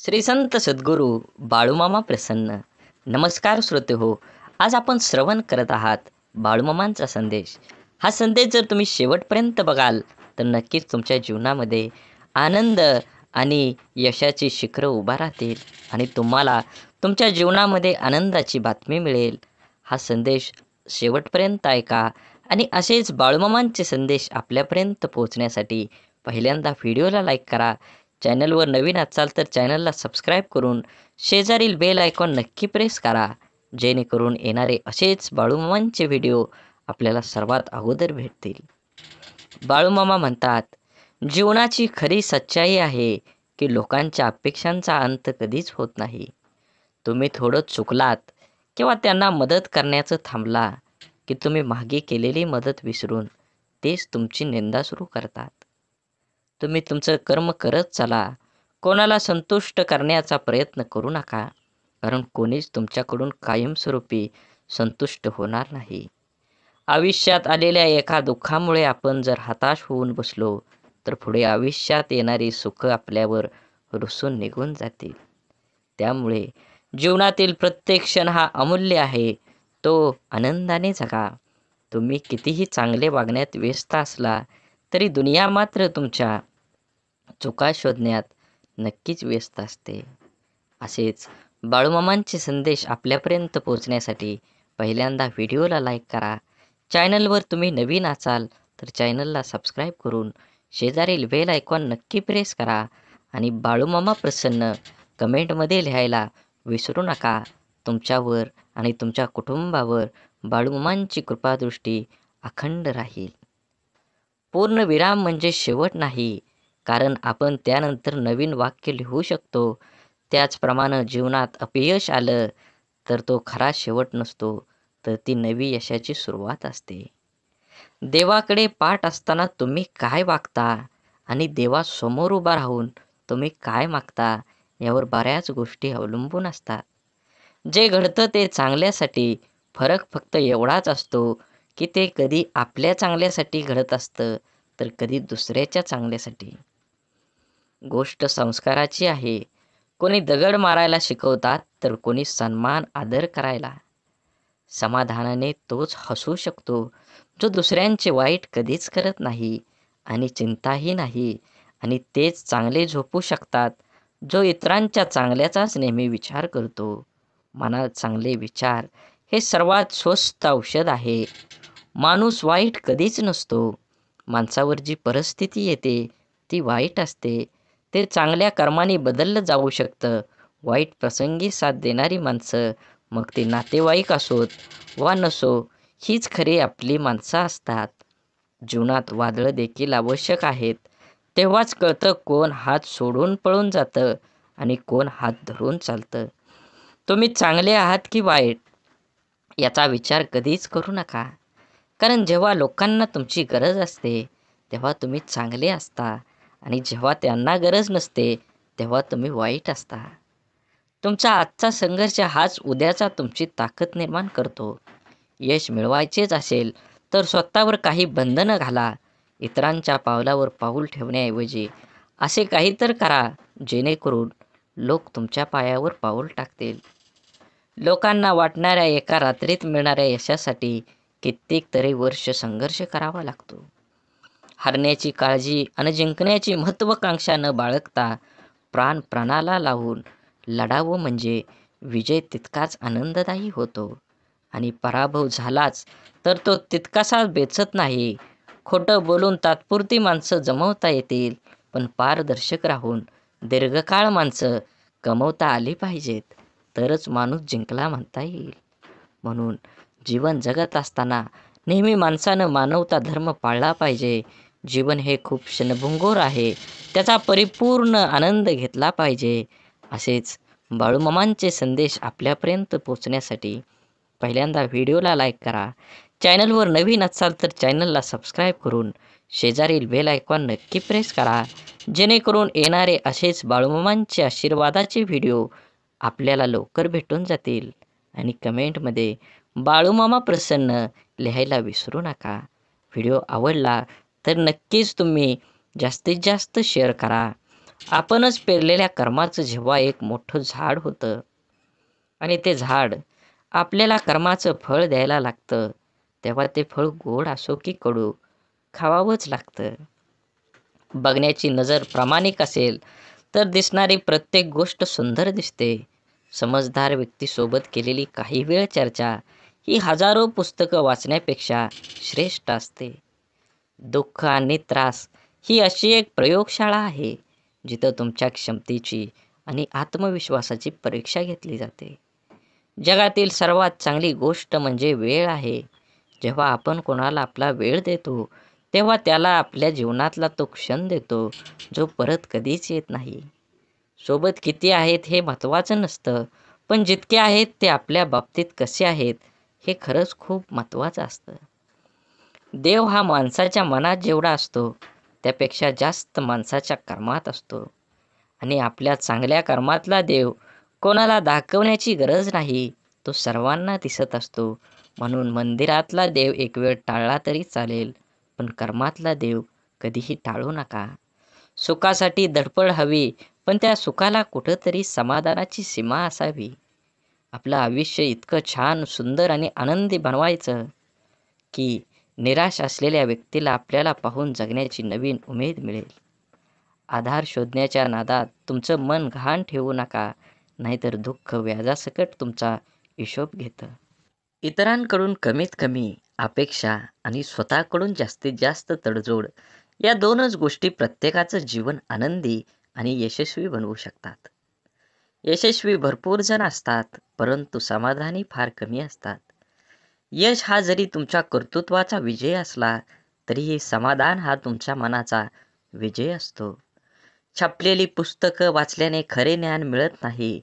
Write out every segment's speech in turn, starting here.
श्री संत सद्गुरू बाळूमामा प्रसन्न. नमस्कार श्रोते हो. आज आपण श्रवण करत आहात बाळूमामांचा संदेश. हा संदेश जर तुम्ही शेवटपर्यंत बघाल तर नक्कीच तुमच्या जीवनामध्ये आनंद आणि यशाची शिखरं उभा राहतील आणि तुम्हाला तुमच्या जीवनामध्ये आनंदाची बातमी मिळेल. हा संदेश शेवटपर्यंत ऐका आणि असेच बाळूमामांचे संदेश आपल्यापर्यंत पोहोचण्यासाठी पहिल्यांदा व्हिडिओला लाईक करा. चॅनलवर नवीन असाल तर चॅनलला सबस्क्राईब करून शेजारील बेल आयकॉन नक्की प्रेस करा, जेणेकरून येणारे असेच बाळूमामांचे व्हिडिओ आपल्याला सर्वात अगोदर भेटतील. बाळूमामा म्हणतात, जीवनाची खरी सच्चाई आहे की लोकांच्या अपेक्षांचा अंत कधीच होत नाही. तुम्ही थोडं चुकलात किंवा त्यांना मदत करण्याचं थांबला की तुम्ही मागे केलेली मदत विसरून तेच तुमची निंदा सुरू करतात. तुम्ही तुमचं कर्म करत चला. कोणाला संतुष्ट करण्याचा प्रयत्न करू नका, कारण कोणीच तुमच्याकडून कायमस्वरूपी संतुष्ट होणार नाही. आयुष्यात आलेल्या एका दुःखामुळे आपण जर हताश होऊन बसलो तर पुढे आयुष्यात येणारी सुख आपल्यावर रुसून निघून जातील. त्यामुळे जीवनातील प्रत्येक क्षण हा अमूल्य आहे, तो आनंदाने जगा. तुम्ही कितीही चांगले वागण्यात व्यस्त असला तरी दुनिया मात्र तुमच्या चुका शोधण्यात नक्कीच व्यस्त असते. असेच बाळूमामांचे संदेश आपल्यापर्यंत पोहोचण्यासाठी पहिल्यांदा व्हिडिओला लाईक करा. चॅनलवर तुम्ही नवीन असाल तर चॅनलला सबस्क्राईब करून शेजारील बेल आयकॉन नक्की प्रेस करा आणि बाळूमामा प्रसन्न कमेंटमध्ये लिहायला विसरू नका. तुमच्यावर आणि तुमच्या कुटुंबावर बाळूमामांची कृपादृष्टी अखंड राहील. पूर्णविराम म्हणजे शेवट नाही, कारण आपण त्यानंतर नवीन वाक्य लिहू शकतो. त्याचप्रमाणे जीवनात अपयश आलं तर तो खरा शेवट नसतो, तर ती नवी यशाची सुरुवात असते. देवाकडे पाठ असताना तुम्ही काय वागता आणि देवासमोर उभा राहून तुम्ही काय मागता यावर बऱ्याच गोष्टी अवलंबून असतात. जे घडतं ते चांगल्यासाठी. फरक फक्त एवढाच असतो की ते कधी आपल्या चांगल्यासाठी घडत असतं तर कधी दुसऱ्याच्या चांगल्यासाठी. गोष्ट संस्काराची आहे. कोणी दगड मारायला शिकवतात तर कोणी सन्मान आदर करायला. समाधानाने तोच हसू शकतो जो दुसऱ्यांचे वाईट कधीच करत नाही आणि चिंताही नाही, आणि तेच चांगले झोपू शकतात जो इतरांच्या चांगल्याचाच नेहमी विचार करतो. मनात चांगले विचार हे सर्वात स्वस्त औषध आहे. माणूस वाईट कधीच नसतो. माणसावर जी परिस्थिती येते ती वाईट असते. ते चांगल्या कर्माने बदललं जाऊ शकतं. वाईट प्रसंगी साथ देणारी माणसं, मग ते नातेवाईक असोत वा नसो, हीच खरी आपली माणसं असतात. जीवनात वादळं देखील आवश्यक आहेत. तेव्हाच कळतं कोण हात सोडून पळून जातं आणि कोण हात धरून चालतं. तुम्ही चांगले आहात की वाईट याचा विचार कधीच करू नका, कारण जेव्हा लोकांना तुमची गरज असते तेव्हा तुम्ही चांगले असता आणि जेव्हा त्यांना गरज नसते तेव्हा तुम्ही वाईट असता. तुमचा आजचा संघर्ष हाच उद्याचा तुमची ताकद निर्माण करतो. यश मिळवायचेच असेल तर स्वतःवर काही बंधनं घाला. इतरांच्या पावलावर पाऊल ठेवण्याऐवजी असे काही तर करा जेणेकरून लोक तुमच्या पायावर पाऊल टाकतील. लोकांना वाटणाऱ्या एका रात्रीत मिळणाऱ्या यशासाठी कित्येक तरी वर्ष संघर्ष करावा लागतो. हरण्याची काळजी आणि जिंकण्याची महत्त्वाकांक्षा न बाळगता प्राण प्राणाला लावून लढावं म्हणजे विजय तितकाच आनंददायी होतो, आणि पराभव झालाच तर तो तितकासा बेचत नाही. खोटं बोलून तात्पुरती माणसं जमवता येतील, पण पारदर्शक राहून दीर्घकाळ माणसं कमवता आली पाहिजेत, तरच माणूस जिंकला म्हणता येईल. म्हणून जीवन जगत असताना नेहमी माणसानं मानवता धर्म पाळला पाहिजे. जीवन हे खूप क्षणभंगूर आहे, त्याचा परिपूर्ण आनंद घेतला पाहिजे. असेच बाळूमामांचे संदेश आपल्यापर्यंत पोचण्यासाठी पहिल्यांदा व्हिडिओला लाईक करा. चॅनलवर नवीन असाल तर चॅनलला सबस्क्राईब करून शेजारील बेल आयकॉन नक्की प्रेस करा, जेणेकरून येणारे असेच बाळूमामांचे आशीर्वादाचे व्हिडिओ आपल्याला लवकर भेटून जातील. आणि कमेंटमध्ये बाळूमामा प्रसन्न लिहायला विसरू नका. व्हिडिओ आवडला तर नक्कीच तुम्ही जास्तीत जास्त शेअर करा. आपणच पेरलेल्या कर्माचं जेव्हा एक मोठं झाड होतं आणि ते झाड आपल्याला कर्माचं फळ द्यायला लागतं, तेव्हा ते फळ गोड असो की कडू खावावंच लागतं. बघण्याची नजर प्रामाणिक असेल तर दिसणारी प्रत्येक गोष्ट सुंदर दिसते. समजदार व्यक्तीसोबत केलेली काही वेळ चर्चा ही हजारो पुस्तकं वाचण्यापेक्षा श्रेष्ठ असते. दुःख आणि त्रास ही अशी एक प्रयोगशाळा आहे, जिथं तुमच्या क्षमतेची आणि आत्मविश्वासाची परीक्षा घेतली जाते. जगातील सर्वात चांगली गोष्ट म्हणजे वेळ आहे. जेव्हा आपण कोणाला आपला वेळ देतो, तेव्हा त्याला आपल्या जीवनातला तो क्षण देतो, जो परत कधीच येत नाही. सोबत किती आहेत हे महत्त्वाचं नसतं, पण जितके आहेत ते आपल्या बाबतीत कसे आहेत, हे खरंच खूप महत्त्वाचं असतं. देव हा माणसाच्या मनात जेवढा असतो, त्यापेक्षा जास्त माणसाच्या कर्मात असतो. आणि आपल्या चांगल्या कर्मातला देव कोणाला दाखवण्याची गरज नाही, तो सर्वांना दिसत असतो. म्हणून मंदिरातला देव एक वेळ टाळला तरी चालेल, पण कर्मातला देव कधीही टाळू नका. सुखासाठी धडपड हवी, पण त्या सुखाला कुठंतरी समाधानाची सीमा असावी. आपलं आयुष्य इतकं छान, सुंदर आणि आनंदी बनवायचं की निराश असलेल्या व्यक्तीला आपल्याला पाहून जगण्याची नवीन उमेद मिळेल. आधार शोधण्याच्या नादात तुमचं मन गहाण ठेवू नका, नाहीतर दुःख व्याजासकट तुमचा हिशोब घेतं. इतरांकडून कमीत कमी अपेक्षा आणि स्वतःकडून जास्तीत जास्त तडजोड या दोनच गोष्टी प्रत्येकाचं जीवन आनंदी आणि यशस्वी बनवू शकतात. यशस्वी भरपूर जण असतात, परंतु समाधानी फार कमी असतात. यश हा जरी तुमच्या कर्तृत्वाचा विजय असला, तरीही समाधान हा तुमच्या मनाचा विजय असतो. छापलेली पुस्तकं वाचल्याने खरे ज्ञान मिळत नाही.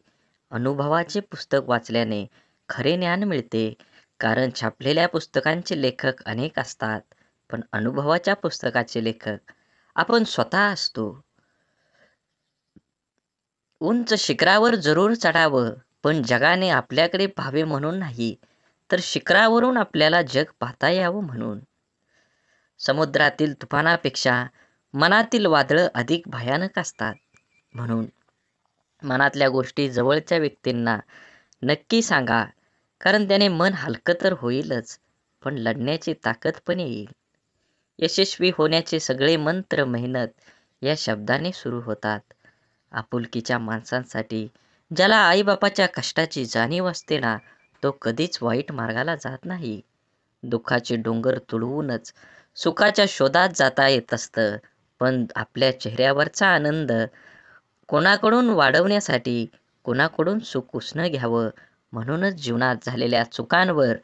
अनुभवाचे पुस्तक वाचल्याने खरे ज्ञान मिळते. कारण छापलेल्या पुस्तकांचे लेखक अनेक असतात, पण अनुभवाच्या पुस्तकाचे लेखक आपण स्वतः असतो. उंच शिखरावर जरूर चढावं, पण जगाने आपल्याकडे पाहावे म्हणून नाही, तर शिखरावरून आपल्याला जग पाहता यावं म्हणून. समुद्रातील तुफानापेक्षा मनातील वादळं अधिक भयानक असतात. म्हणून मनातल्या गोष्टी जवळच्या व्यक्तींना नक्की सांगा, कारण त्याने मन हलकं तर होईलच, पण लढण्याची ताकद पण येईल. यशस्वी होण्याचे सगळे मंत्र मेहनत या शब्दाने सुरू होतात. आपुलकीच्या माणसांसाठी ज्याला आईबापाच्या कष्टाची जाणीव असते ना, तो कधीच वाईट मार्गाला जात नाही. दुःखाचे डोंगर तुडवूनच सुखाच्या शोधात जाता येत असतं, पण आपल्या चेहऱ्यावरचा आनंद कोणाकडून वाढवण्यासाठी कोणाकडून सुख उसनं घ्यावं, म्हणूनच जीवनात झालेल्या चुकांवर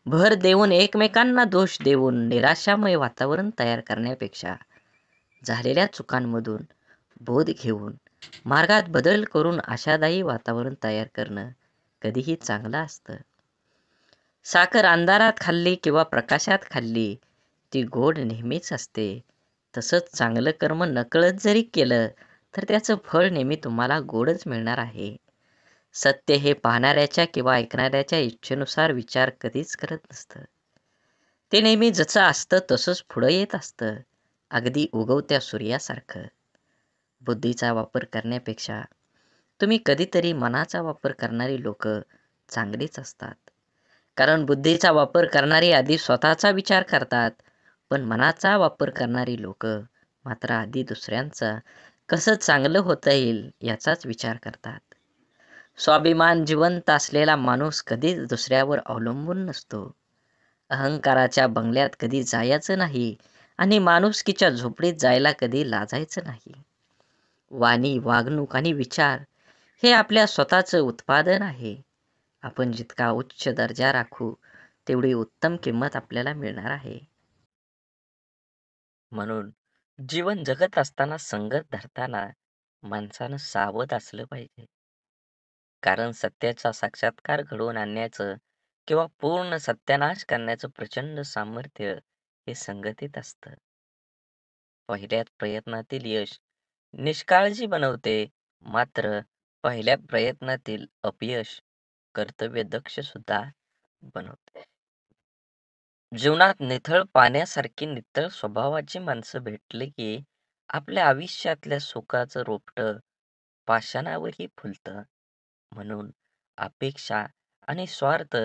भर देऊन एकमेकांना दोष देऊन निराशामय वातावरण तयार करण्यापेक्षा झालेल्या चुकांमधून बोध घेऊन मार्गात बदल करून आशादायी वातावरण तयार करणं कधीही चांगलं असतं. साखर अंधारात खाल्ली किंवा प्रकाशात खाल्ली, ती गोड नेहमीच असते. तसंच चांगलं कर्म नकळत जरी केलं, तर त्याचं फळ नेहमी तुम्हाला गोडच मिळणार आहे. सत्य हे पाहणाऱ्याच्या किंवा ऐकणाऱ्याच्या इच्छेनुसार विचार कधीच करत नसतं. ते नेहमी जसं असतं तसंच पुढं येत असतं, अगदी उगवत्या सूर्यासारखं. बुद्धीचा वापर करण्यापेक्षा तुम्ही कधीतरी मनाचा वापर करणारी लोक चांगलीच असतात. कारण बुद्धीचा वापर करणारी आधी स्वतःचा विचार करतात, पण मनाचा वापर करणारी लोक मात्र आधी दुसऱ्यांचा कसं चांगलं होता येईल याचाच विचार करतात. स्वाभिमान जिवंत असलेला माणूस कधीच दुसऱ्यावर अवलंबून नसतो. अहंकाराच्या बंगल्यात कधी जायचं नाही आणि माणुसकीच्या झोपडीत जायला कधी लाजायचं नाही. वाणी, वागणूक आणि विचार हे आपल्या स्वतःचं उत्पादन आहे. आपण जितका उच्च दर्जा राखू, तेवढी उत्तम किंमत आपल्याला मिळणार आहे. म्हणून जीवन जगत असताना, संगत धरताना माणसानं सावध असलं पाहिजे. कारण सत्याचा साक्षात्कार घडवून आणण्याचं किंवा पूर्ण सत्यानाश करण्याचं प्रचंड सामर्थ्य हे संगतीत असतं. पहिल्या प्रयत्नातील यश निष्काळजी बनवते, मात्र पहिल्या प्रयत्नातील अपयश कर्तव्यदक्ष सुद्धा बनवते. जीवनात निथळ पाण्यासारखी नितळ स्वभावाची माणसं भेटली की आपल्या आयुष्यातल्या सुखाचं रोपटं पाषाणावरही फुलतं. म्हणून अपेक्षा आणि स्वार्थ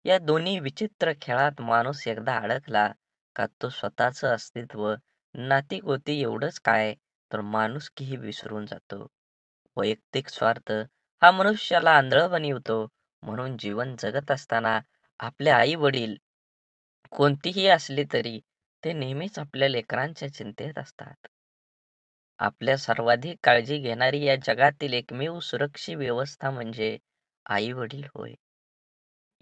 या दोन्ही विचित्र खेळात माणूस एकदा अडकला का तो स्वतःचं अस्तित्व, नाती-गोती एवढंच काय तर माणुसकीही विसरून जातो. वैयक्तिक स्वार्थ हा मनुष्याला आंधळ बनवितो. म्हणून जीवन जगत असताना आपले आई-वडील कोणतीही असली तरी ते नेहमीच आपल्या लेकरांच्या चिंतेत असतात. आपल्या सर्वाधिक काळजी घेणारी या जगातील एकमेव सुरक्षित व्यवस्था म्हणजे आई-वडील होय.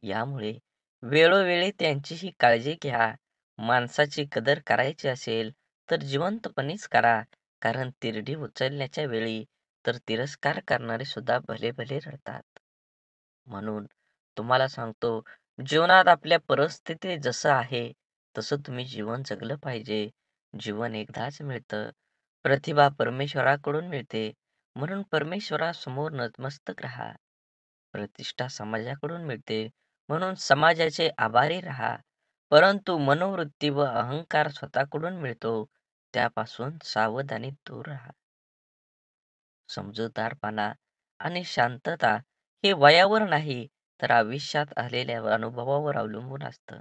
यामुळे वेळोवेळी त्यांचीही काळजी घ्या. माणसाची कदर करायची असेल तर जिवंतपणीच करा. कारण तिरडी उचलण्याच्या वेळी तर तिरस्कार करणारे सुद्धा भले भले रडतात. म्हणून तुम्हाला सांगतो, जीवनात आपल्या परिस्थिती जसं आहे, तसं तुम्ही जीवन जगलं पाहिजे. जीवन एकदाच मिळतं. प्रतिभा परमेश्वराकडून मिळते. म्हणून परमेश्वरासमोर नतमस्तक राहा. प्रतिष्ठा समाजाकडून मिळते. म्हणून समाजाचे आभारी राहा. परंतु मनोवृत्ती व अहंकार स्वतःकडून मिळतो. त्यापासून सावधानी दूर राहा. समजूतदारपणा आणि शांतता हे वयावर नाही, तर आयुष्यात आलेल्या अनुभवावर अवलंबून असतं.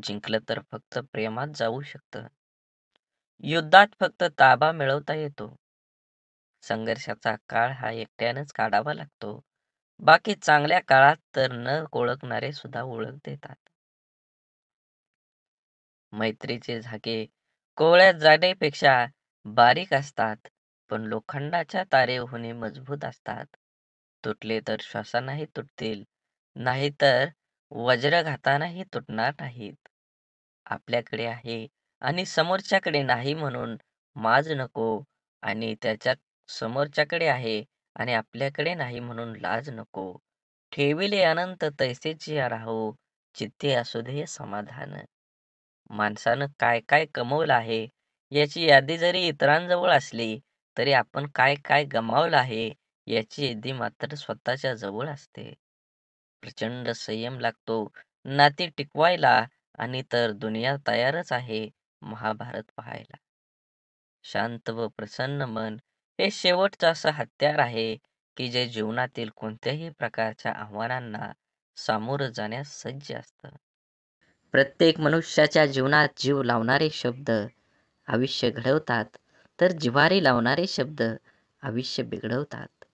जिंकलं तर फक्त प्रेमात जाऊ शकतं. युद्धात फक्त ताबा मिळवता येतो. संघर्षाचा काळ हा एकट्यानेच काढावा लागतो. बाकी चांगल्या काळात तर न ओळखणारे सुद्धा ओळख देतात. मैत्रीचे धागे कोवळ्या जाडीपेक्षा बारीक असतात, पण लोखंडाच्या तारेहूनही मजबूत असतात. तुटले तर श्वासानंही तुटतील, नाहीतर वज्रघातानंही तुटणार नाहीत. आपल्याकडे आहे आणि समोरच्याकडे नाही म्हणून माज नको आणि त्याच्या समोरच्याकडे आहे आणि आपल्याकडे नाही म्हणून लाज नको. ठेविले अनंत तैसेची राहो, चित्ते असू दे समाधान. माणसानं काय काय कमवलं आहे याची यादी जरी इतरांजवळ असली, तरी आपण काय काय गमावलं आहे याची यादी मात्र स्वतःच्या जवळ असते. प्रचंड संयम लागतो नाती टिकवायला आणि तर दुनिया तयारच आहे महाभारत पाहायला. शांत व प्रसन्न मन हे शेवटचं असं हत्यार आहे, की जे जीवनातील कोणत्याही प्रकारच्या आव्हानांना सामोरं जाण्यास सज्ज असतं. प्रत्येक मनुष्याच्या जीवनात जीव लावणारे शब्द आयुष्य घडवतात, तर जिव्हारी लावणारे शब्द आयुष्य बिघडवतात.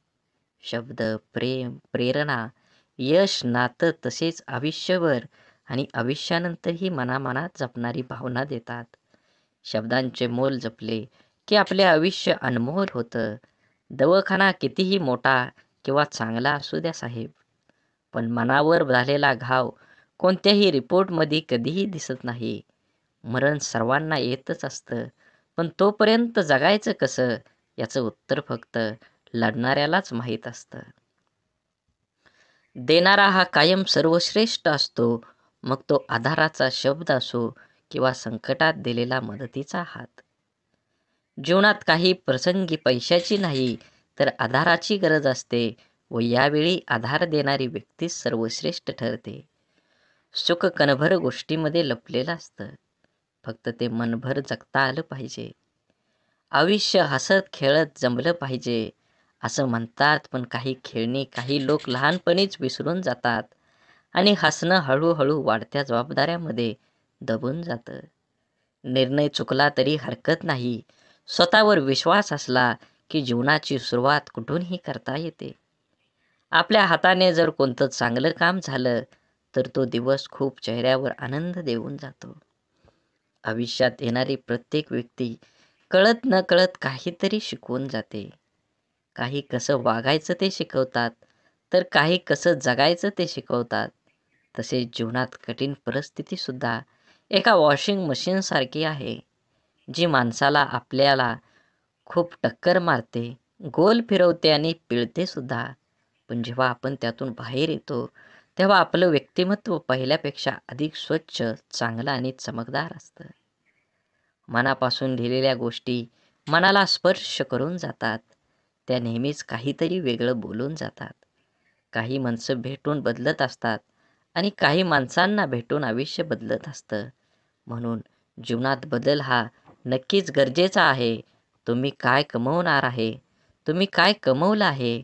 शब्द, प्रेम, प्रेरणा, यश, नातं तसेच आयुष्यभर आणि आयुष्यानंतरही मनामनात जपणारी भावना देतात. शब्दांचे मोल जपले की आपले आयुष्य अनमोल होतं. दवाखाना कितीही मोठा किंवा चांगला असू द्या साहेब, पण मनावर झालेला घाव कोणत्याही रिपोर्टमध्ये कधीही दिसत नाही. मरण सर्वांना येतच असतं, पण तोपर्यंत जगायचं कसं याचं उत्तर फक्त लढणाऱ्यालाच माहीत असतं. देणारा हा कायम सर्वश्रेष्ठ असतो, मग तो आधाराचा शब्द असो किंवा संकटात दिलेला मदतीचा हात. जीवनात काही प्रसंगी पैशाची नाही, तर आधाराची गरज असते व यावेळी आधार देणारी व्यक्तीच सर्वश्रेष्ठ ठरते. सुख कणभर गोष्टीमध्ये लपलेलं असतं, फक्त ते मनभर जगता आलं पाहिजे. आयुष्य हसत खेळत जमलं पाहिजे असं म्हणतात, पण काही खेळणी काही लोक लहानपणीच विसरून जातात आणि हसणं हळूहळू वाढत्या जबाबदाऱ्यामध्ये दबून जातं. निर्णय चुकला तरी हरकत नाही. स्वतःवर विश्वास असला की जीवनाची सुरुवात कुठूनही करता येते. आपल्या हाताने जर कोणतं चांगलं काम झालं, तर तो दिवस खूप चेहऱ्यावर आनंद देऊन जातो. आयुष्यात येणारी प्रत्येक व्यक्ती कळत नकळत काहीतरी शिकवून जाते. काही कसं वागायचं ते शिकवतात, तर काही कसं जगायचं ते शिकवतात. तसेच जीवनात कठीण परिस्थितीसुद्धा एका वॉशिंग मशीनसारखी आहे, जी माणसाला आपल्याला खूप टक्कर मारते, गोल फिरवते आणि पिळते सुद्धा. पण जेव्हा आपण त्यातून बाहेर येतो, तेव्हा आपलं व्यक्तिमत्व पहिल्यापेक्षा अधिक स्वच्छ, चांगलं आणि चमकदार असतं. मनापासून लिहिलेल्या गोष्टी मनाला स्पर्श करून जातात. त्या नेहमीच काहीतरी वेगळं बोलून जातात. काही माणसं भेटून बदलत असतात आणि काही माणसांना भेटून आयुष्य बदलत असतं. म्हणून जीवनात बदल हा नक्कीच गरजेचा आहे. तुम्ही काय कमवणार आहे, तुम्ही काय कमवलं आहे,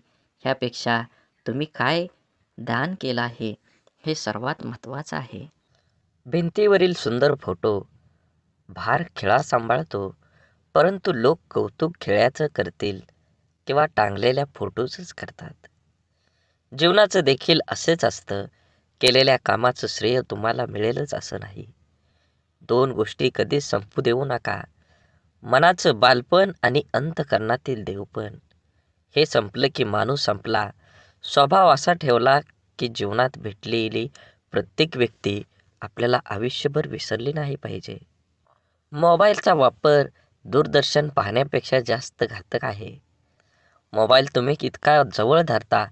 ह्यापेक्षा तुम्ही काय दान केलं आहे, हे सर्वात महत्त्वाचं आहे. भिंतीवरील सुंदर फोटो भार खिळा सांभाळतो, परंतु लोक कौतुक खिळ्याचं करतील किंवा टांगलेल्या फोटोचंच करतात. जीवनाचं देखील असेच असतं. केलेल्या कामाचं श्रेय तुम्हाला मिळेलच असं नाही. दोन गोष्टी कधीच संपू देऊ नका. मनाचं बालपण आणि अंतःकरणातील देवपण. हे संपलं की माणूस संपला. स्वभाव असा ठेवला की जीवनात भेटलेली प्रत्येक व्यक्ती आपल्याला आयुष्यभर विसरली नाही पाहिजे. मोबाईलचा वापर दूरदर्शन पाहण्यापेक्षा जास्त घातक आहे. मोबाईल तुम्ही इतका जवळ धरता,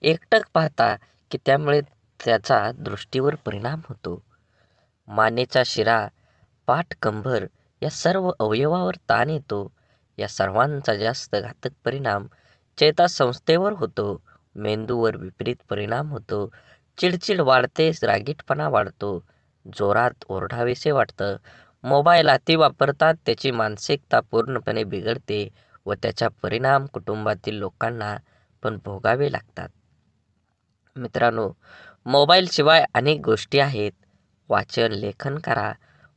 एकटक पाहता की त्यामुळे त्याचा दृष्टीवर परिणाम होतो. मानेचा शिरा, पाठ, कंबर या सर्व अवयवावर ताण येतो. या सर्वांचा जास्त घातक परिणाम चेतासंस्थेवर होतो. मेंदूवर विपरीत परिणाम होतो. चिडचिड वाढते, रागीटपणा वाढतो, जोरात ओरडावेसे वाटतं. मोबाईल अति वापरतात त्याची मानसिकता पूर्णपणे बिघडते व त्याचा परिणाम कुटुंबातील लोकांना पण भोगावे लागतात. मित्रांनो, मोबाईलशिवाय अनेक गोष्टी आहेत. वाचन, लेखन करा,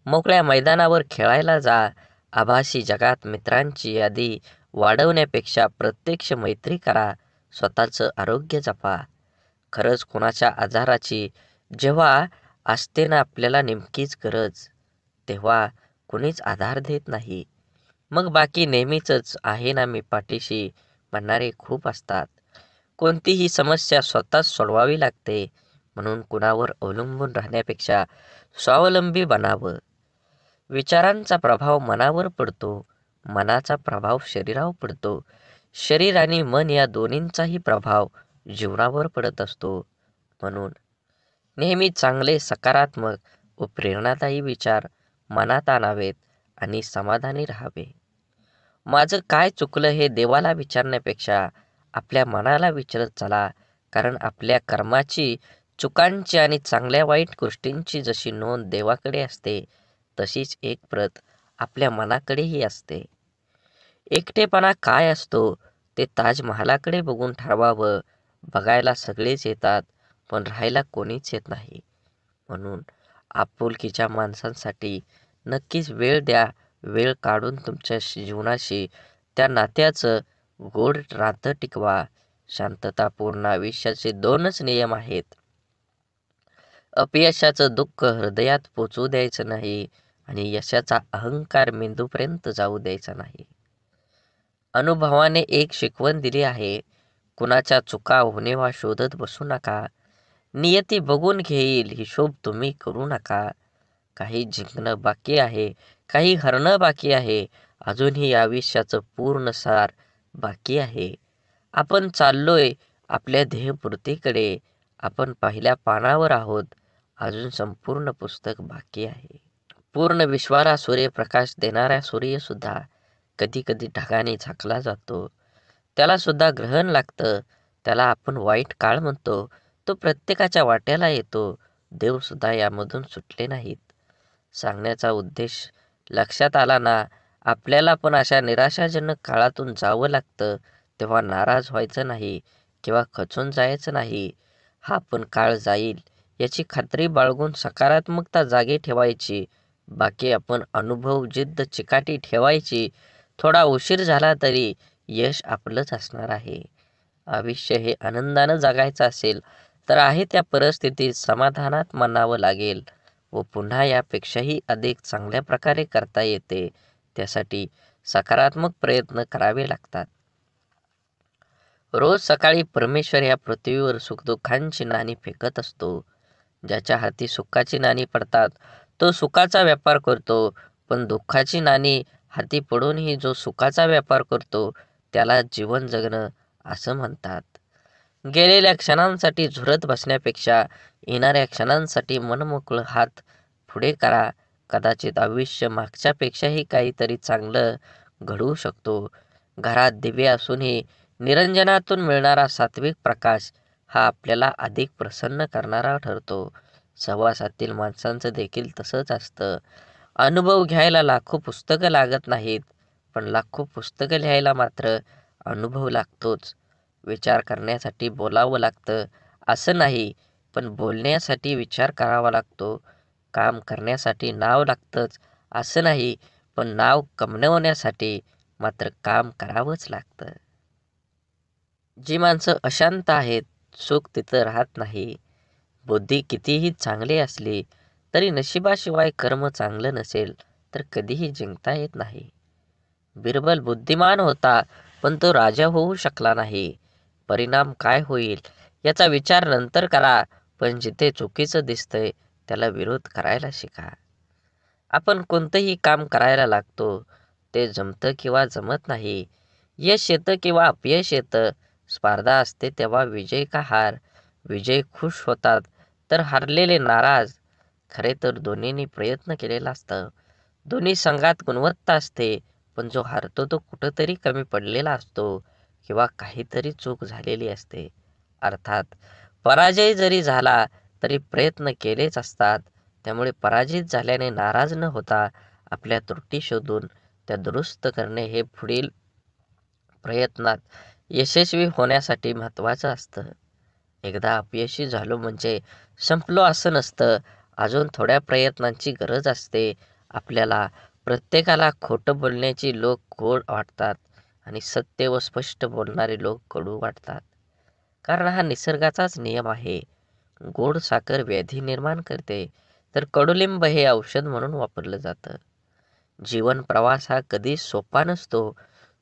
मोकळ्या मैदानावर खेळायला जा. आभासी जगात मित्रांची यादी वाढवण्यापेक्षा प्रत्यक्ष मैत्री करा. स्वतःचं आरोग्य जपा. खरंच कोणाच्या आजाराची जेव्हा असते ना आपल्याला नेमकीच गरज, तेव्हा कुणीच आधार देत नाही. मग बाकी नेहमीचंच आहे ना मी पाठीशी म्हणणारे खूप असतात. कोणतीही समस्या स्वतःच सोडवावी लागते. म्हणून कुणावर अवलंबून राहण्यापेक्षा स्वावलंबी बनावं. विचारांचा प्रभाव मनावर पडतो, मनाचा प्रभाव शरीरावर पडतो, शरीर आणि मन या दोन्हींचाही प्रभाव जीवनावर पडत असतो. म्हणून नेहमी चांगले, सकारात्मक व प्रेरणादायी विचार मनात आणावेत आणि समाधानी राहावे. माझं काय चुकलं हे देवाला विचारण्यापेक्षा आपल्या मनाला विचारत चला. कारण आपल्या कर्माची, चुकांची आणि चांगल्या वाईट गोष्टींची जशी नोंद देवाकडे असते, तशीच एक प्रत आपल्या मनाकडेही असते. एकटेपणा काय असतो ते ताजमहालाकडे बघून ठरवावं. बघायला सगळेच येतात, पण राहायला कोणीच येत नाही. म्हणून आपुलकीच्या माणसांसाठी नक्कीच वेळ द्या. वेळ काढून तुमच्या जीवनाशी, त्या नात्याचं गोड नातं टिकवा. शांततापूर्ण आयुष्याचे दोनच नियम आहेत. अपयशाचं दुःख हृदयात पोचू द्यायचं नाही आणि यशाचा अहंकार मेंदूपर्यंत जाऊ द्यायचा नाही. अनुभवाने एक शिकवण दिली आहे. कुणाच्या चुका होणेवा शोधत बसू नका. नियती बघून घेईल, हिशोब तुम्ही करू नका. काही जिंकणं बाकी आहे, काही हरणं बाकी आहे. अजूनही आयुष्याचं पूर्ण सार बाकी आहे. आपण चाललोय आपल्या ध्येयपूर्तीकडे. आपण पहिल्या पानावर आहोत. अजून संपूर्ण पुस्तक बाकी आहे. पूर्ण विश्वाला सूर्यप्रकाश देणारा सूर्यसुद्धा कधी कधी ढगाने झाकला जातो. त्याला सुद्धा ग्रहण लागतं. त्याला आपण वाईट काळ म्हणतो. तो प्रत्येकाच्या वाट्याला येतो. देवसुद्धा यामधून सुटले नाहीत. सांगण्याचा उद्देश लक्षात आला ना? आपल्याला पण अशा निराशाजनक काळातून जावं लागतं, तेव्हा नाराज व्हायचं नाही किंवा खचून जायचं नाही. हा पण काळ जाईल याची खात्री बाळगून सकारात्मकता जागी ठेवायची. बाकी आपण अनुभव, जिद्द, चिकाटी ठेवायची. थोडा उशीर झाला तरी यश आपलंच असणार आहे. आयुष्य हे आनंदानं जगायचं असेल तर आहे त्या परिस्थितीत समाधानात मानावं लागेल व पुन्हा यापेक्षाही अधिक चांगल्या प्रकारे करता येते. त्यासाठी सकारात्मक प्रयत्न करावे लागतात. रोज सकाळी परमेश्वर या पृथ्वीवर सुखदुःखांची नाणी फेकत असतो. ज्याच्या हाती सुखाची नाणी पडतात तो सुखाचा व्यापार करतो, पण दुःखाची नाणी हाती पडूनही जो सुखाचा व्यापार करतो त्याला जीवन जगणं असं म्हणतात. गेलेल्या क्षणांसाठी झुरत बसण्यापेक्षा येणाऱ्या क्षणांसाठी मनमोकळं हात पुढे करा. कदाचित आयुष्य मागच्यापेक्षाही काहीतरी चांगलं घडवू शकतो. घरात दिवे असूनही निरंजनातून मिळणारा सात्विक प्रकाश हा आपल्याला अधिक प्रसन्न करणारा ठरतो. सहवासातील माणसांचं देखील तसंच असतं. अनुभव घ्यायला लाखो पुस्तकं लागत नाहीत, पण लाखो पुस्तकं लिहायला मात्र अनुभव लागतोच. विचार करण्यासाठी बोलावं लागतं असं नाही, पण बोलण्यासाठी विचार करावा लागतो. काम करण्यासाठी नाव लागतंच असं नाही, पण नाव कमवण्यासाठी मात्र काम करावंच लागतं. जी माणसं अशांत आहेत, सुख तिथं राहत नाही. बुद्धी कितीही चांगली असली तरी नशिबाशिवाय कर्म चांगलं नसेल तर कधीही जिंकता येत नाही. बिरबल बुद्धिमान होता, पण तो राजा होऊ शकला नाही. परिणाम काय होईल याचा विचार नंतर करा, पण जिथे चुकीचं दिसतंय त्याला विरोध करायला शिका. आपण कोणतंही काम करायला लागतो, ते जमतं किंवा जमत नाही, यश येतं किंवा अपयश येतं, स्पर्धा असते तेव्हा विजय का हार, विजय खुश होतात तर हारलेले नाराज. खरे तर दोन्हींनी प्रयत्न केलेला असतं. दोन्ही संघात गुणवत्ता असते, पण जो हारतो तो कुठंतरी कमी पडलेला असतो किंवा काहीतरी चूक झालेली असते. अर्थात पराजय जरी झाला तरी प्रयत्न केलेच असतात. त्यामुळे पराजित झाल्याने नाराज न होता आपल्या त्रुटी शोधून त्या दुरुस्त करणे हे पुढील प्रयत्नात यशस्वी होण्यासाठी महत्त्वाचं असतं. एकदा अपयशी झालो म्हणजे संपलो असं नसतं. अजून थोड्या प्रयत्नांची गरज असते. आपल्याला प्रत्येकाला खोटं बोलण्याची लोक गोड वाटतात आणि सत्य व स्पष्ट बोलणारे लोक कडू वाटतात. कारण हा निसर्गाचाच नियम आहे. गोड साखर व्याधी निर्माण करते, तर कडुलिंब हे औषध म्हणून वापरलं जातं. जीवन प्रवास हा कधी सोपा नसतो.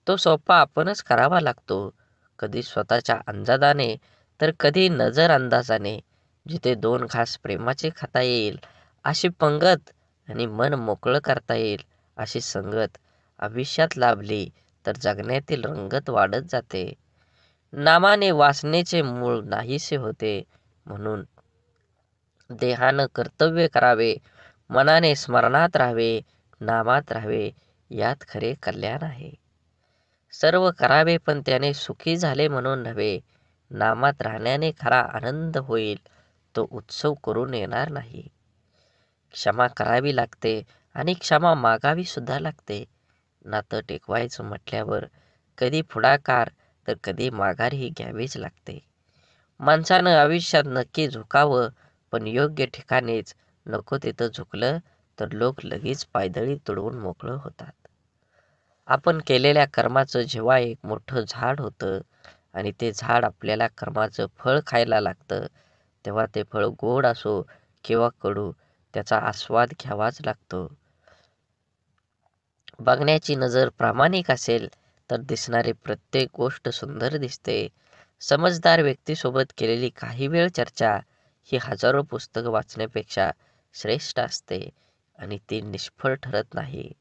तो सोपा आपणच करावा लागतो. कधी स्वतःच्या अंदाजाने तर कधी नजर अंदाजाने. जिथे दोन घास प्रेमाचे खाता येईल अशी पंगत आणि मन मोकळं करता येईल अशी संगत आयुष्यात लाभली तर जगण्यातील रंगत वाढत जाते. नामाने वासनेचे मूळ नाहीसे होते. म्हणून देहानं कर्तव्य करावे, मनाने स्मरणात राहावे, नामात राहावे, यात खरे कल्याण आहे. सर्व करावे पण त्याने सुखी झाले म्हणून नव्हे. नामात राहण्याने खरा आनंद होईल, तो उत्सव करून येणार नाही. क्षमा करावी लागते आणि क्षमा मागावी सुद्धा लागते. नातं टिकवायचं म्हटल्यावर कधी पुढाकार तर कधी माघारही घ्यावीच लागते. माणसानं आयुष्यात नक्की झुकावं, पण योग्य ठिकाणीच. नको तिथं झुकलं तर लोक लगेच पायदळी तुडवून मोकळं होतात. आपण केलेल्या कर्माचं जेव्हा एक मोठं झाड होतं आणि ते झाड आपल्याला कर्माचं फळ खायला लागतं, तेव्हा ते फळ गोड असो किंवा कडू, त्याचा आस्वाद घ्यावाच लागतो. बघण्याची नजर प्रामाणिक असेल तर दिसणारी प्रत्येक गोष्ट सुंदर दिसते. समजदार व्यक्तीसोबत केलेली काही वेळ चर्चा ही हजारो पुस्तकं वाचण्यापेक्षा श्रेष्ठ असते आणि ती निष्फळ ठरत नाही.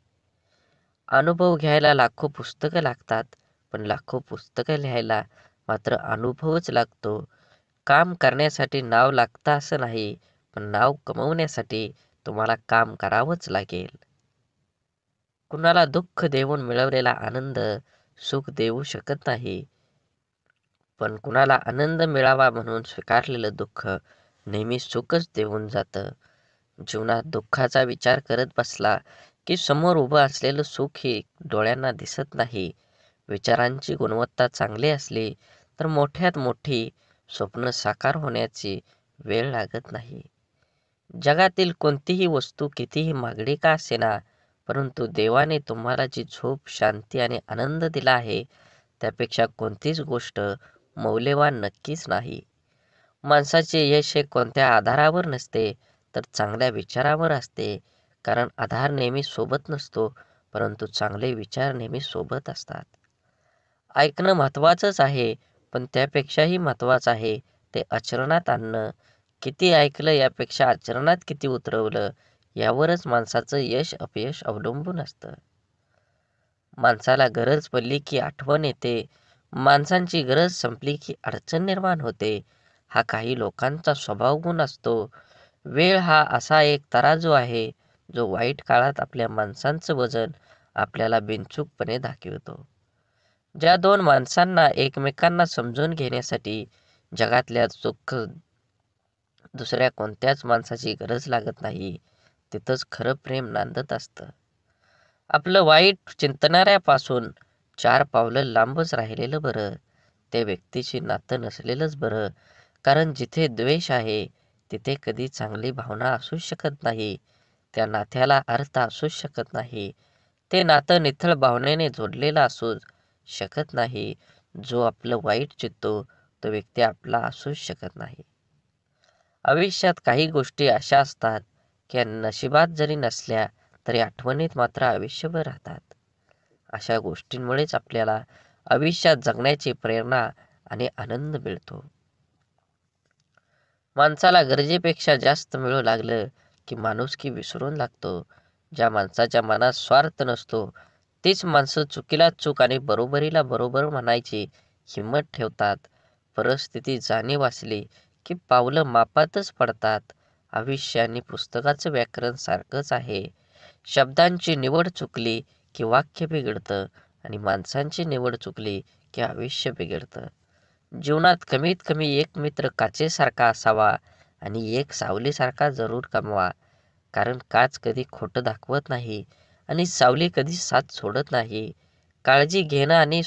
अनुभव घ्यायला लाखो पुस्तकं लागतात, पण लाखो पुस्तकं लिहायला मात्र अनुभवच लागतो. काम करण्यासाठी नाव लागतं असं नाही, पण नाव कमवण्यासाठी तुम्हाला काम करावंच लागेल. कुणाला दुःख देऊन मिळवलेला आनंद सुख देऊ शकत नाही, पण कुणाला आनंद मिळावा म्हणून स्वीकारलेलं दुःख नेहमी सुखच देऊन जातं. जीवनात दुःखाचा विचार करत बसला की समोर उभं असलेलं सुख ही डोळ्यांना दिसत नाही. विचारांची गुणवत्ता चांगली असली तर मोठ्यात मोठी स्वप्न साकार होण्याची वेळ लागत नाही. जगातील कोणतीही वस्तू कितीही महागडी का असेना, परंतु देवाने तुम्हाला जी झोप, शांती आणि आनंद दिला आहे, त्यापेक्षा कोणतीच गोष्ट मौल्यवान नक्कीच नाही. माणसाचे यश हे कोणत्या आधारावर नसते, तर चांगल्या विचारावर असते. कारण आधार नेहमी सोबत नसतो, परंतु चांगले विचार नेहमी सोबत असतात. ऐकणं महत्त्वाचंच आहे, पण त्यापेक्षाही महत्त्वाचं आहे ते आचरणात आणणं. किती ऐकलं यापेक्षा आचरणात किती उतरवलं यावरच माणसाचं यश अपयश अवलंबून असतं. माणसाला गरज पडली की आठवण येते, माणसांची गरज संपली की अडचण निर्माण होते. हा काही लोकांचा स्वभाव गुण असतो. वेळ हा असा एक तराजू आहे, जो वाईट काळात आपल्या माणसांचं वजन आपल्याला बिनचूकपणे दाखवतो. ज्या दोन माणसांना एकमेकांना समजून घेण्यासाठी जगातल्या दुःख दुसऱ्या कोणत्याच माणसाची गरज लागत नाही, तिथंच खरं प्रेम नांदत असतं. आपलं वाईट चिंतणाऱ्यापासून 4 पावलं लांबच राहिलेलं बरं. त्या व्यक्तीशी नातं नसलेलंच बरं. कारण जिथे द्वेष आहे तिथे कधी चांगली भावना असूच शकत नाही. त्या नात्याला अर्थ असूच शकत नाही. ते नातं निथळ भावनेने जोडलेलं असूच शकत नाही. जो आपलं वाईट चित्तो तो व्यक्ती आपला असूच शकत नाही. आयुष्यात काही गोष्टी अशा असतात की नशिबात जरी नसल्या तरी आठवणीत मात्र आयुष्यभर राहतात. अशा गोष्टींमुळेच आपल्याला आयुष्यात जगण्याची प्रेरणा आणि आनंद मिळतो. माणसाला गरजेपेक्षा जास्त मिळू लागलं की माणुसकी विसरून लागतो. ज्या माणसाच्या मनात स्वार्थ नसतो तीच माणसं चुकीला चूक आणि बरोबरीला बरोबर म्हणायची हिंमत ठेवतात. परिस्थिती जाणीव असली की पावलं मापातच पडतात. आयुष्य आणि पुस्तकाचं व्याकरण सारखंच आहे. शब्दांची निवड चुकली की वाक्य बिघडतं आणि माणसांची निवड चुकली की आयुष्य बिघडतं. जीवनात कमीत कमी एक मित्र काचेसारखा असावा आणि एक सावलीसारखा जरूर कमवा. कारण काच कधी खोटं दाखवत नाही आणि सावली कधी साथ सोडत नाही. काळजी घेणं आणि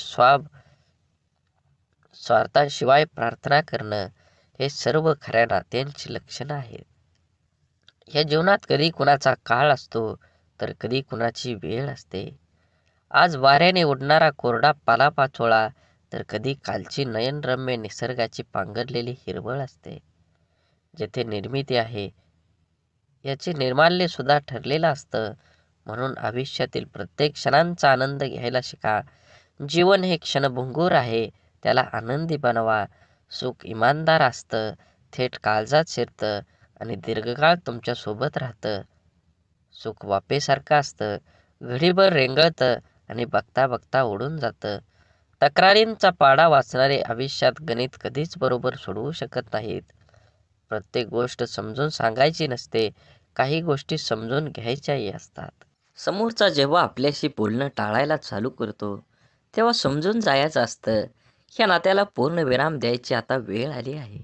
स्वार्थाशिवाय प्रार्थना करणं हे सर्व खऱ्या नात्यांची लक्षणं आहेत. या जीवनात कधी कुणाचा काळ असतो तर कधी कुणाची वेळ असते. आज वाऱ्याने उडणारा कोरडा पालापाचोळा तर कधी कालची नयनरम्य निसर्गाची पांघरलेली हिरवळ असते. जेथे निर्मिती आहे याचे निर्माल्य सुद्धा ठरलेलं असतं. म्हणून आयुष्यातील प्रत्येक क्षणांचा आनंद घ्यायला शिका. जीवन हे क्षणभंगूर आहे, त्याला आनंदी बनवा. सुख इमानदार असतं, थेट काळजात शिरतं आणि दीर्घकाळ तुमच्या सोबत राहतं. सुख वाफेसारखं असतं, घडीभर रेंगाळतं आणि बघता बघता उडून जातं. तक्रारींचा पाढा वाचणारे आयुष्यात गणित कधीच बरोबर सोडवू शकत नाहीत. प्रत्येक गोष्ट समजून सांगायची नसते, काही गोष्टी समजून घ्यायच्याही असतात. समोरचा जेव्हा आपल्याशी बोलणं टाळायला चालू करतो तेव्हा समजून जायचं असतं ह्या नात्याला पूर्ण विराम द्यायची आता वेळ आली आहे.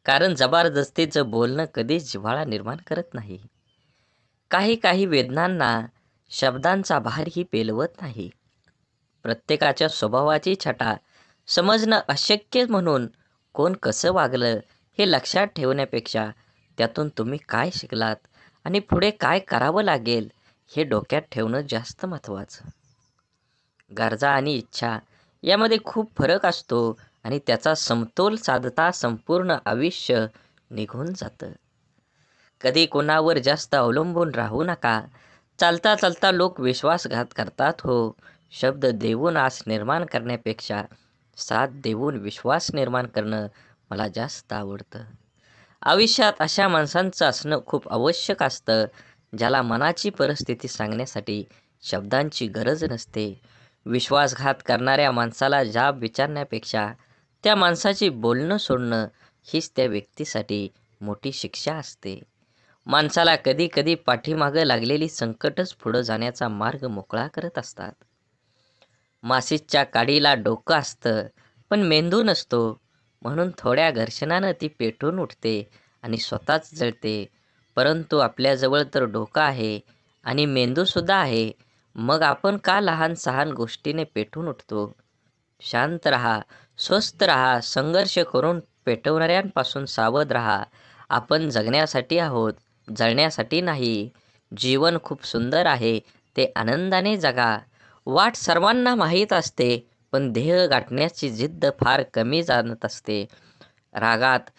कारण जबरदस्तीचं बोलणं कधीच जिव्हाळा निर्माण करत नाही. काही काही वेदनांना शब्दांचा भारही पेलवत नाही. प्रत्येकाच्या स्वभावाची छटा समजणं अशक्य म्हणून कोण कसं वागलं हे लक्षात ठेवण्यापेक्षा त्यातून तुम्ही काय शिकलात आणि पुढे काय करावं लागेल हे डोक्यात ठेवणं जास्त महत्त्वाचं. गरजा आणि इच्छा यामध्ये खूप फरक असतो आणि त्याचा समतोल साधता संपूर्ण आयुष्य निघून जातं. कधी कोणावर जास्त अवलंबून राहू नका. चालता चालता लोक विश्वासघात करतात हो. शब्द देऊन आस निर्माण करण्यापेक्षा साथ देऊन विश्वास निर्माण करणं मला जास्त आवडतं. आयुष्यात अशा माणसांचं असणं खूप आवश्यक असतं ज्याला मनाची परिस्थिती सांगण्यासाठी शब्दांची गरज नसते. विश्वासघात करणाऱ्या माणसाला जाब विचारण्यापेक्षा त्या माणसाची बोलणं सोडणं हीच त्या व्यक्तीसाठी मोठी शिक्षा असते. माणसाला कधी कधी पाठीमागं लागलेली संकटच पुढं जाण्याचा मार्ग मोकळा करत असतात. माशीच्या काडीला डोकं असतं पण मेंदू नसतो. म्हणून थोड्या घर्षणानं ती पेटून उठते आणि स्वतःच जळते. परंतु आपल्याजवळ तर डोकं आहे आणि मेंदूसुद्धा आहे. मग आपण का लहान सहान गोष्टीने पेटून उठतो? शांत राहा, स्वस्थ राहा, संघर्ष करून पेटवणाऱ्यांपासून सावध राहा. आपण जगण्यासाठी आहोत, जळण्यासाठी नाही. जीवन खूप सुंदर आहे, ते आनंदाने जगा. वाट सर्वांना माहीत असते, पण ध्येय गाठण्याची जिद्द फार कमी जाणत असते. रागात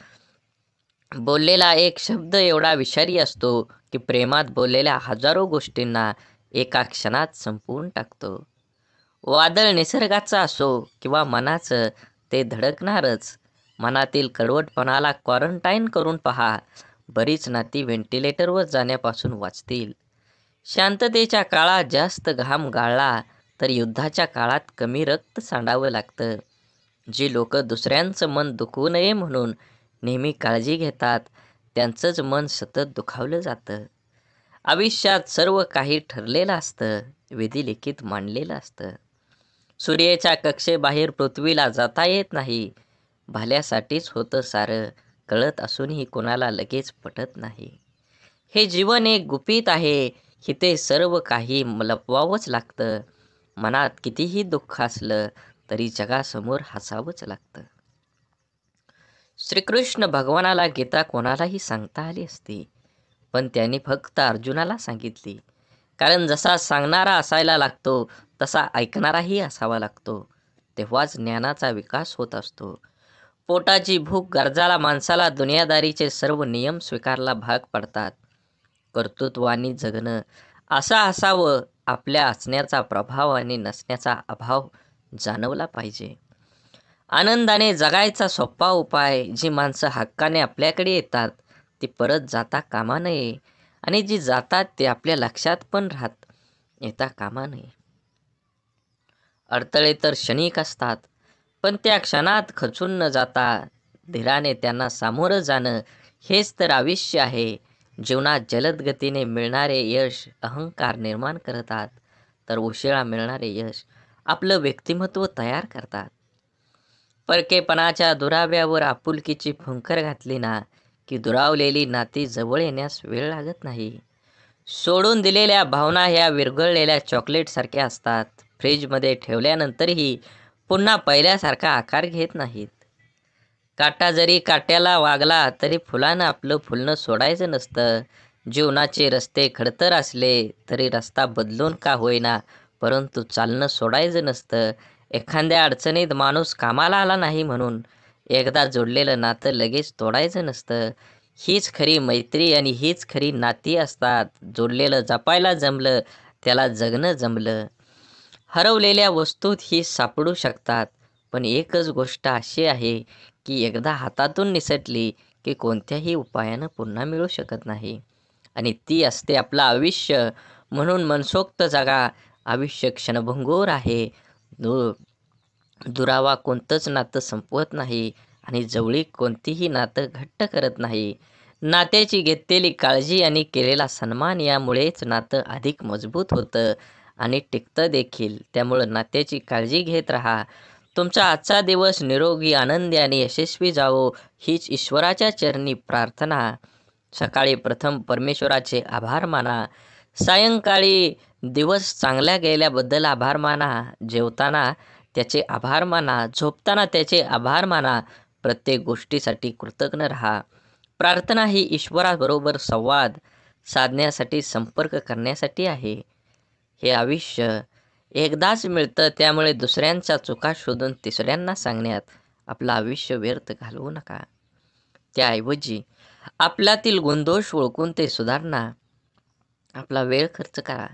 बोललेला एक शब्द एवढा विषारी असतो की प्रेमात बोललेल्या हजारो गोष्टींना एका क्षणात संपवून टाकतो. वादळ निसर्गाचं असो किंवा मनाचं, ते धडकणारच. मनातील कडवटपणाला क्वारंटाईन करून पहा. बरीच नाती व्हेंटिलेटरवर जाण्यापासून वाचतील. शांततेच्या काळात जास्त घाम गाळला तर युद्धाच्या काळात कमी रक्त सांडावं लागतं. जी लोक दुसऱ्यांचं मन दुखवू नये म्हणून नेहमी काळजी घेतात त्यांचंच मन सतत दुखावलं जातं. आयुष्यात सर्व काही ठरलेलं असतं, विधिलिखित मांडलेलं असतं. सूर्याच्या कक्षेबाहेर पृथ्वीला जाता येत नाही. भल्यासाठीच होतं सारं, कळत असूनही कोणाला लगेच पटत नाही. हे जीवन एक गुपित आहे, इथे सर्व काही लपवावंच लागतं. मनात कितीही दुःख असलं तरी जगासमोर हसावंच लागतं. श्रीकृष्ण भगवानाला गीता कोणालाही सांगता आली असती, पण त्यांनी फक्त अर्जुनाला सांगितली. कारण जसा सांगणारा असायला लागतो तसा ऐकणाराही असावा लागतो. तेव्हाच ज्ञानाचा विकास होत असतो. पोटाची भूक गरजाला माणसाला दुनियादारीचे सर्व नियम स्वीकारला भाग पडतात. कर्तृत्वानी जगणं असं असावं, आपल्या असण्याचा प्रभाव आणि नसण्याचा अभाव जाणवला पाहिजे. आनंदाने जगायचा सोपा उपाय, जी माणसं हक्काने आपल्याकडे येतात ती परत जाता कामा नये, आणि जी जातात ते आपल्या लक्षात पण येता कामा नये. अडथळे तर क्षणिक असतात, पण त्या क्षणात खचून न जाता धीराने त्यांना सामोरं जाणं हेच तर आयुष्य आहे. जीवनात जलद गतीने मिळणारे यश अहंकार निर्माण करतात, तर उशिरा मिळणारे यश आपलं व्यक्तिमत्व तयार करतात. परकेपणाच्या दुराव्यावर आपुलकीची फुंकर घातली ना, की दुरावलेली नाती जवळ येण्यास वेळ लागत नाही. सोडून दिलेल्या भावना ह्या विरघळलेल्या चॉकलेटसारख्या असतात. फ्रीजमध्ये ठेवल्यानंतरही पुन्हा पहिल्यासारखा आकार घेत नाहीत. काटा जरी काट्याला वागला तरी फुलानं आपलं फुलणं सोडायचं नसतं. जीवनाचे रस्ते खडतर असले तरी रस्ता बदलून का होईना, परंतु चालणं सोडायचं नसतं. एखाद्या अडचणीत माणूस कामाला आला नाही म्हणून एकदा जोडलेलं नातं लगेच तोडायचं नसतं. हीच खरी मैत्री आणि हीच खरी नाती असतात. जोडलेलं जपायला जमलं, त्याला जगणं जमलं. हरवलेल्या वस्तूत ही सापडू शकतात, पण एकच गोष्ट अशी आहे की एकदा हातातून निसटली की कोणत्याही उपायानं पुन्हा मिळू शकत नाही, आणि ती असते आपलं आयुष्य. म्हणून मनसोक्त जगा. आयुष्य क्षणभंगूर आहे. दुरावा कोणतंच नातं संपवत नाही, आणि जवळीक कोणतीही नातं घट्ट करत नाही. नात्याची घेतलेली काळजी आणि केलेला सन्मान यामुळेच नातं अधिक मजबूत होतं आणि टिकतं देखील. त्यामुळं नात्याची काळजी घेत राहा. तुमचा आजचा दिवस निरोगी, आनंदी आणि यशस्वी जावो, हीच ईश्वराच्या चरणी प्रार्थना. सकाळी प्रथम परमेश्वराचे आभार माना. सायंकाळी दिवस चांगला गेल्याबद्दल आभार माना. जेवताना त्याचे आभार माना. झोपताना त्याचे आभार माना. प्रत्येक गोष्टीसाठी कृतज्ञ राहा. प्रार्थना ही ईश्वराबरोबर संवाद साधण्यासाठी, संपर्क करण्यासाठी आहे. हे आयुष्य एकदाच मिळतं, त्यामुळे दुसऱ्यांच्या चुका शोधून तिसऱ्यांना सांगण्यात आपलं आयुष्य व्यर्थ घालवू नका. त्याऐवजी आपल्यातील गुणदोष ओळखून ते सुधारणा आपला वेळ खर्च करा.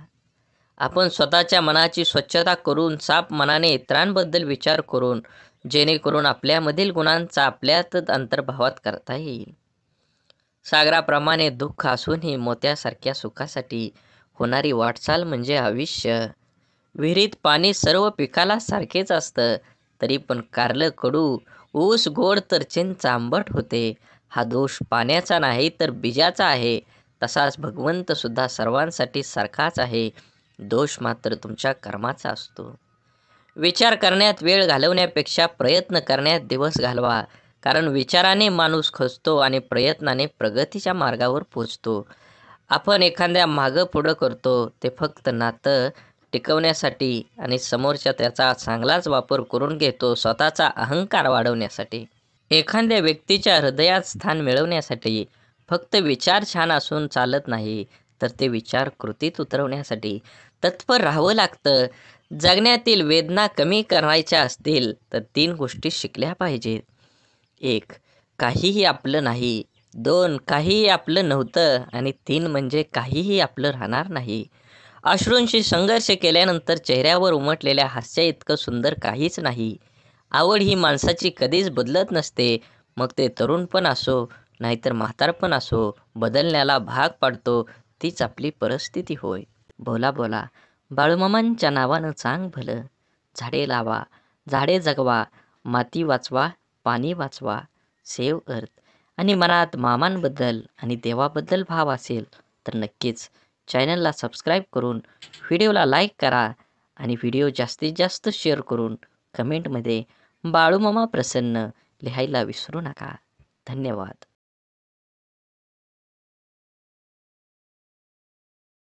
आपण स्वतःच्या मनाची स्वच्छता करून, साफ मनाने इतरांबद्दल विचार करून, जेणेकरून आपल्यामधील गुणांचा आपल्यातच अंतर्भावात करता येईल. सागराप्रमाणे दुःख असूनही मोत्यासारख्या सुखासाठी होणारी वाटचाल म्हणजे आयुष्य. विहिरीत पाणी सर्व पिकाला सारखेच असतं, तरी पण कारलं कडू, ऊस गोड तर चिंच आंबट होते. हा दोष पाण्याचा नाही तर बीजाचा आहे. तसाच भगवंत सुद्धा सर्वांसाठी सारखाच आहे. दोष मात्र तुमच्या कर्माचा असतो. विचार करण्यात वेळ घालवण्यापेक्षा प्रयत्न करण्यात दिवस घालवा. कारण विचाराने माणूस खचतो आणि प्रयत्नाने प्रगतीच्या मार्गावर पोचतो. आपण एखाद्या मागं पुढं करतो ते फक्त नातं टिकवण्यासाठी, आणि समोरच्या त्याचा चांगलाच वापर करून घेतो स्वतःचा अहंकार वाढवण्यासाठी. एखाद्या व्यक्तीच्या हृदयात स्थान मिळवण्यासाठी फक्त विचार छान असून चालत नाही, तर ते विचार कृतीत उतरवण्यासाठी तत्पर राहावं लागतं. जगण्यातील वेदना कमी करायच्या असतील तर 3 गोष्टी शिकल्या पाहिजेत. 1. काहीही आपलं नाही. 2. काहीही आपलं नव्हतं. आणि 3 म्हणजे काहीही आपलं राहणार नाही. अश्रूंशी संघर्ष केल्यानंतर चेहऱ्यावर उमटलेल्या हास्य इतकं सुंदर काहीच नाही. आवड ही माणसाची कधीच बदलत नसते. मग ते तरुणपण असो नाहीतर म्हातारपण असो, बदलण्याला भाग पाडतो तीच आपली परिस्थिती होय. बोला बोला बाळूमामांच्या नावानं चांग भलं. झाडे लावा, झाडे जगवा, माती वाचवा, पाणी वाचवा, सेव्ह अर्थ. आणि मनात मामांबद्दल आणि देवाबद्दल भाव असेल तर नक्कीच चॅनलला सबस्क्राईब करून व्हिडिओला लाईक करा, आणि व्हिडिओ जास्तीत जास्त शेअर करून कमेंटमध्ये बाळूमामा प्रसन्न लिहायला विसरू नका. धन्यवाद.